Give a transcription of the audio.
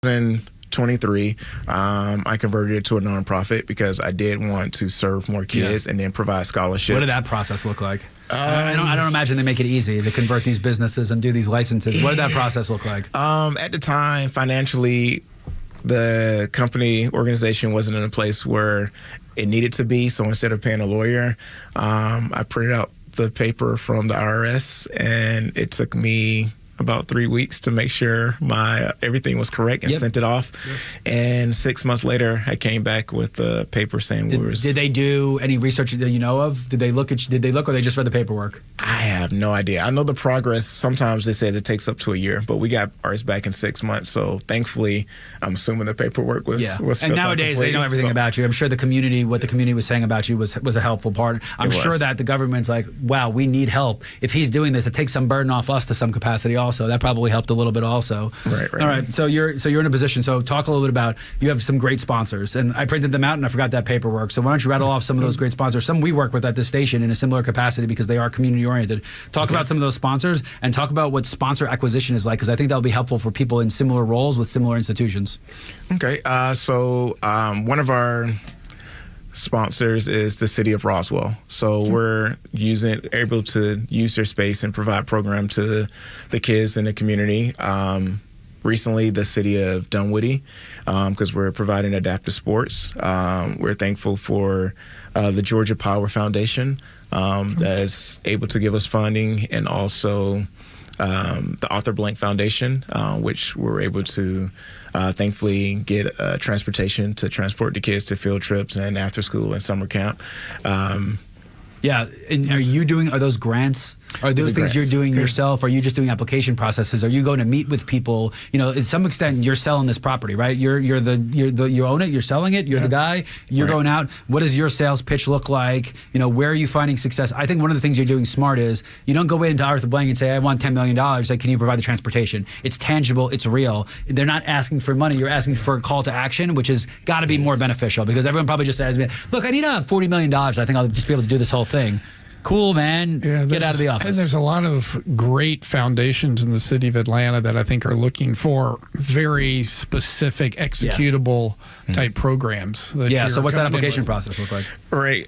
2023, I converted it to a nonprofit because I did want to serve more kids and then provide scholarships. What did that process look like? I don't imagine they make it easy to convert these businesses and do these licenses. What did that process look like? At the time, financially, the company organization wasn't in a place where it needed to be. So instead of paying a lawyer, I printed out the paper from the IRS, and it took me about 3 weeks to make sure everything was correct and sent it off. And 6 months later, I came back with the paper saying Did they do any research that you know of? Did they look, or they just read the paperwork? I have no idea. I know the progress. Sometimes it says it takes up to a year, but we got ours back in 6 months. So thankfully, I'm assuming the paperwork was and nowadays they know everything about you. I'm sure what the community was saying about you was a helpful part. I'm sure that the government's like, wow, we need help. If he's doing this, it takes some burden off us to some capacity also. That probably helped a little bit also. Right. All right. So you're in a position. So talk a little bit about, you have some great sponsors, and I printed them out and I forgot that paperwork. So why don't you rattle off some of those great sponsors? Some we work with at this station in a similar capacity because they are community oriented. Talk about some of those sponsors and talk about what sponsor acquisition is like, because I think that'll be helpful for people in similar roles with similar institutions. Okay. So one of our sponsors is the city of Roswell. So we're able to use their space and provide program to the kids in the community. Recently, the city of Dunwoody, because we're providing adaptive sports. We're thankful for the Georgia Power Foundation that's able to give us funding, and also the Arthur Blank Foundation, which we're able to thankfully get transportation to transport the kids to field trips and after school and summer camp. And are those grants? Are those things you're doing yourself? Are you just doing application processes? Are you going to meet with people? You know, to some extent, you're selling this property, right? You own it. You're selling it. You're the guy. You're going out. What does your sales pitch look like? You know, where are you finding success? I think one of the things you're doing smart is you don't go into Arthur Blank and say, I want $10 million. Like, can you provide the transportation? It's tangible. It's real. They're not asking for money. You're asking for a call to action, which has got to be more beneficial, because everyone probably just says, look, I need $40 million. I think I'll just be able to do this whole thing. Cool, man. Get out of the office. And there's a lot of great foundations in the city of Atlanta that I think are looking for very specific, executable type programs. So what's that application process look like? Right.